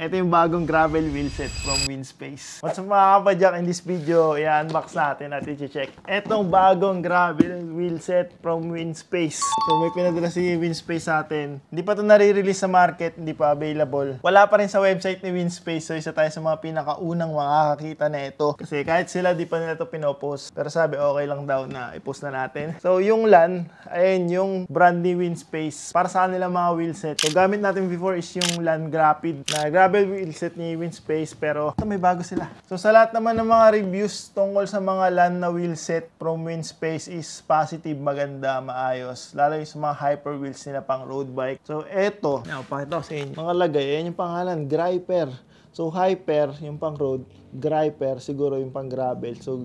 Ito yung bagong gravel wheelset from Winspace. What's up mga kapadyak? In this video, i-unbox natin at i-check. Etong bagong gravel wheelset from Winspace. So may pinadala si Winspace sa atin. Hindi pa ito nare-release sa market, hindi pa available. Wala pa rin sa website ni Winspace. So isa tayo sa mga pinakaunang makakakita na ito. Kasi kahit sila di pa nila ito pinopost. Pero sabi okay lang daw na i-post na natin. So yung LAN, ayun yung brand ni Winspace. Para sa kanila mga wheelset. So gamit natin before is yung LAN Rapid na gravel wheelset ni Winspace, pero ito may bago sila. So sa lahat naman ng mga reviews tungkol sa mga LAN na wheelset from Winspace is positive, maganda, maayos. Lalo yung sa mga hyper wheels nila pang road bike. So eto, pakita ko sa inyo. Nakalagay, yan yung pangalan, Griper. So hyper, yung pang road, Griper siguro yung pang gravel. So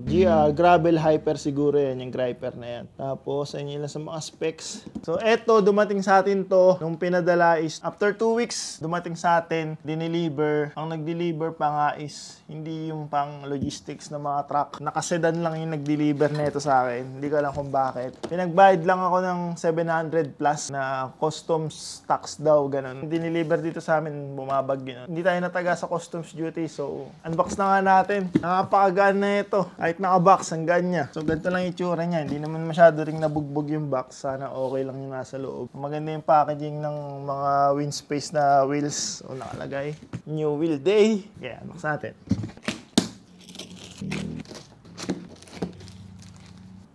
gravel hyper siguro yan, yung Griper na yan. Tapos ayun lang sa mga specs. So eto, dumating sa atin to nung pinadala is after 2 weeks dumating sa atin, dineliver. Ang nag-deliver pa nga is hindi yung pang logistics na mga truck. Nakasedan lang yung nag-deliver nito sa akin. Hindi ko alam kung bakit. Pinagbayad lang ako ng 700 plus na customs tax daw, ganun. Dineliver dito sa amin, bumabag yun. Hindi tayo nataga sa customs duty, so unbox na nga natin. Nakapakagaan na ito. Kahit naka-box, ang ganya. So ganito lang yung itsura niya. Hindi naman masyado ring nabugbog yung box. Sana okay lang yung nasa loob. Maganda yung packaging ng mga Winspace na wheels. So nakalagay, new wheel day. Kaya unbox natin.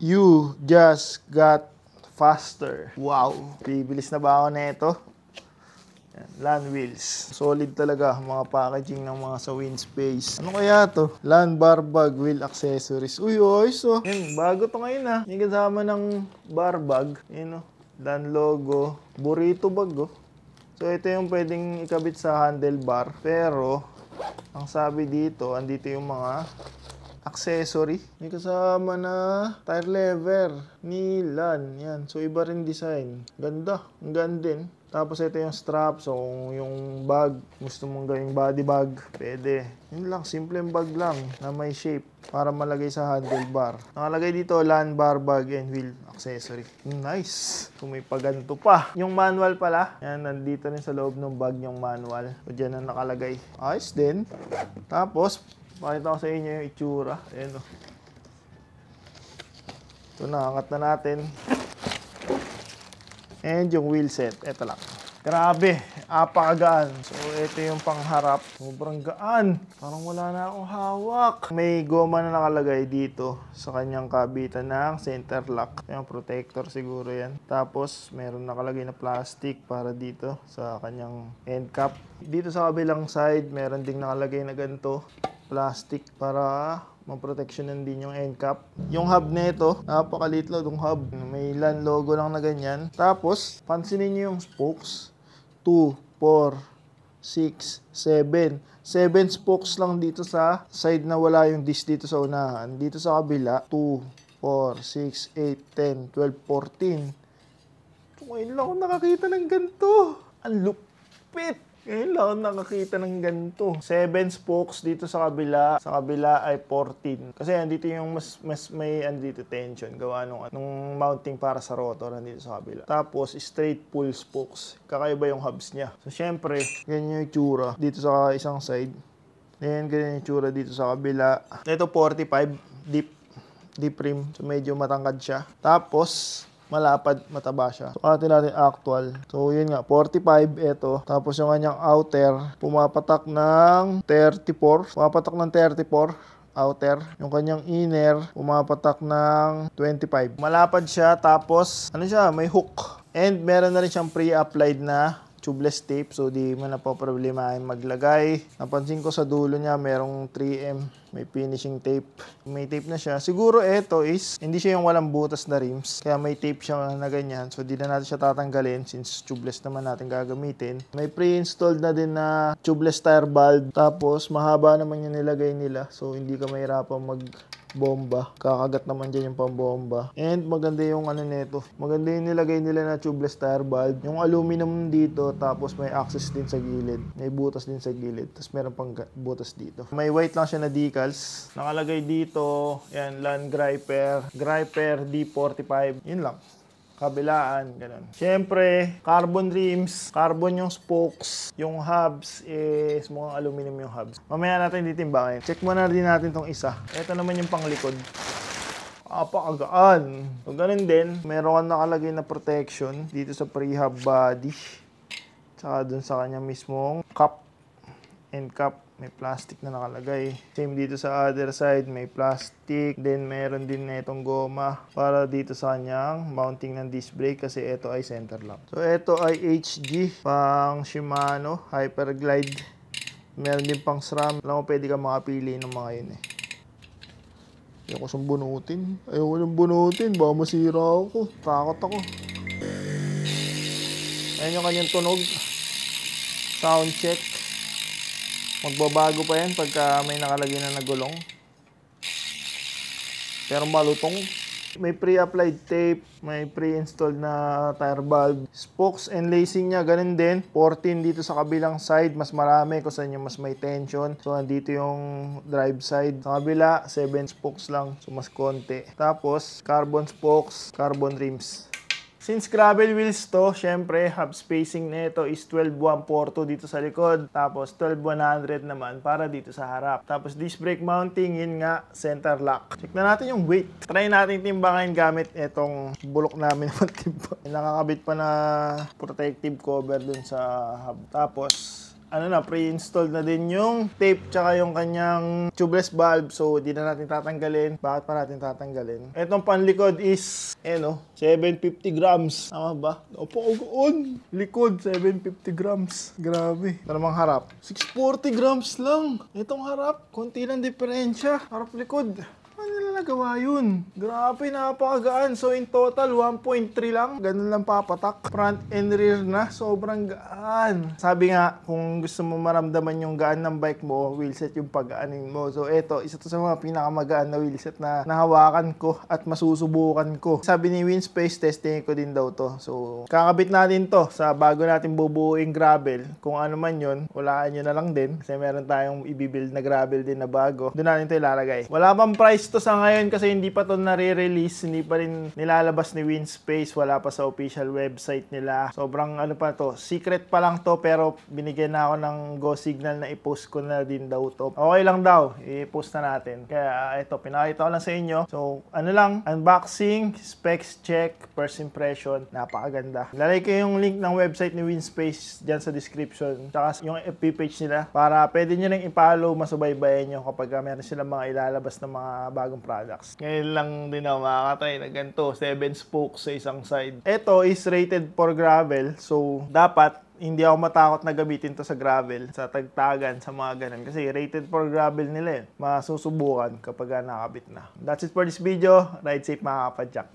You just got faster. Wow. Bibilis na ba ako na ito? LAN wheels. Solid talaga mga packaging ng mga sa Winspace. Ano kaya to? LAN bar bag wheel accessories. Uy, ayos oh. Yan, bago to ngayon ah. May kasama ng bar bag. Yan oh. LAN logo. Burrito bag oh. So ito yung pwedeng ikabit sa handlebar. Pero, ang sabi dito, andito yung mga accessory. May kasama na tire lever ni LAN. Yan. So iba rin design. Ganda. Ang ganda din. Tapos ito yung strap. So yung bag, gusto mong gawing body bag, pwede. Yun lang, simple bag lang na may shape para malagay sa handlebar. Nakalagay dito LAN bar bag and wheel accessory. Nice. So may paganto pa. Yung manual pala, yan, nandito rin sa loob ng bag yung manual. So dyan ang nakalagay. Ayos din. Tapos pakita ko sa inyo yung itsura. Ayan o. Ito, nakangat na natin. And yung wheel set, ito lang. Grabe, apakagaan. So, ito yung pangharap. Sobrang gaan. Parang wala na akong hawak. May goma na nakalagay dito sa kanyang kabitan ng center lock. Yung protector siguro yan. Tapos, meron nakalagay na plastic para dito sa kanyang end cap. Dito sa kabilang side, meron ding nakalagay na ganito. Plastic para maproteksyonan din yung end cap. Yung hub nito, napakaliit lang yung hub. May LAN logo lang na ganyan. Tapos, pansinin nyo yung spokes. 2, 4, 6, 7. 7 spokes lang dito sa side na wala yung disc dito sa unahan. Dito sa kabila, 2, 4, 6, 8, 10, 12, 14. Ngayon lang ako nakakita ng ganito. Ang lupit! Ngayon lang ako nakakita ng ganito. 7 spokes dito sa kabila. Sa kabila ay 14. Kasi andito yung mas may andito tension. Gawa nung mounting para sa rotor andito sa kabila. Tapos straight pull spokes. Kakaiba yung hubs niya. So syempre, ganyan yung itsura dito sa isang side. Then ganyan yung itsura dito sa kabila. Ito 45 deep rim. So medyo matangkad siya. Tapos malapad, mataba siya. So, atin natin actual. So, yun nga, 45 ito. Tapos yung kanyang outer, pumapatak ng 34. Pumapatak ng 34 outer. Yung kanyang inner, pumapatak ng 25. Malapad siya, tapos, ano siya, may hook. And meron na rin siyang pre-applied na tubeless tape. So, di mo na po problemahin maglagay. Napansin ko sa dulo niya, merong 3M. May finishing tape. May tape na siya. Siguro ito is, hindi siya yung walang butas na rims. Kaya may tape siya na ganyan. So, di na natin siya tatanggalin since tubeless naman natin gagamitin. May pre-installed na din na tubeless tire valve. Tapos, mahaba naman yung nilagay nila. So, hindi ka mahirapan bomba. Kakagat naman dyan yung pambomba. And maganda yung ano nito. Maganda yung nilagay nila na tubeless tire valve. Yung aluminum dito, tapos may access din sa gilid. May butas din sa gilid. Tapos meron pang butas dito. May white lang siya na decals. Nakalagay dito, yan, LAN Griper D45. Yun lang. kabilaan, ganun. Siyempre, carbon rims, carbon yung spokes, yung hubs is mukhang aluminum yung hubs. Mamaya natin ditimbangin. Check muna din natin tong isa. Ito naman yung panglikod. Apakagaan. So, ganun din, meron kang nakalagay na protection dito sa pre-hub body. Tsaka dun sa kanya mismong cup and cup. May plastic na nakalagay. Same dito sa other side, may plastic. Then, meron din na itong goma para dito sa kanyang mounting ng disc brake kasi ito ay center lock. So, ito ay HG pang Shimano Hyperglide. Meron din pang SRAM. Alam mo, pwede ka makapili ng mga yun eh. Ayoko siyang bunutin. Ayoko nang bunutin. Baka masira ako. Takot ako. Ayan yung kanyang tunog. Sound check. Magbabago pa yan pagka may nakalagay na nagulong. Pero malutong. May pre-applied tape, may pre-installed na tire valve. Spokes and lacing niya, ganun din. 14 dito sa kabilang side, mas marami kung saan yung mas may tension. So, andito yung drive side. Sa kabila, 7 spokes lang. So, mas konti. Tapos, carbon spokes, carbon rims. Since gravel wheels to, syempre, hub spacing nito is 12,142 dito sa likod. Tapos, 12,100 naman para dito sa harap. Tapos, disc brake mounting, yun nga, center lock. Check na natin yung weight. Try natin timbangin gamit itong bulok namin ng timbang. Nakakabit pa na protective cover dun sa hub. Tapos, pre-installed na din yung tape tsaka yung kanyang tubeless valve. So, di na natin tatanggalin. Bakit pa natin tatanggalin? Etong panlikod is, 750 grams. Tama ba? Opo, likod, 750 grams. Grabe. Ito namang harap. 640 grams lang. Itong harap, konti lang diferensya. Harap likod. Ano nila nagawa yun? Grabe, napakagaan. So, in total, 1.3 lang. Ganun lang papatak. Front and rear na. Sobrang gaan. Sabi nga, kung gusto mo maramdaman yung gaan ng bike mo, wheelset yung pag-aanin mo. So, eto, isa to sa mga pinakamagaan na wheelset na nahawakan ko at masusubukan ko. Sabi ni Winspace, testing ko din daw to. So, kakabit natin to sa bago natin bubuuing gravel. Kung ano man yun, walaan nyo na lang din. Kasi meron tayong ibibuild na gravel din na bago. Doon natin ito ilalagay. Wala pang price to sa ngayon kasi hindi pa to nare-release, hindi pa rin nilalabas ni Winspace, wala pa sa official website nila. Sobrang pa to, secret pa lang to pero binigyan na ako ng go signal na i-post ko na din daw to. Okay lang daw, i-post na natin. Kaya ito, pinakita ko lang sa inyo. So, unboxing, specs check, first impression, napakaganda. Lalagay ko yung link ng website ni Winspace dyan sa description, tsaka yung FB page nila para pwede nyo nang i-follow, masubaybayan nyo kapag meron silang mga ilalabas na mga bagong products. Ngayon lang din ako makakatry na ganito, 7 spokes sa isang side. Ito is rated for gravel, so dapat hindi ako matakot na gamitin to sa gravel, sa tagtagan, sa mga ganun. Kasi rated for gravel nila eh. Masusubukan kapag nakabit na. That's it for this video. Ride safe mga kapadyak.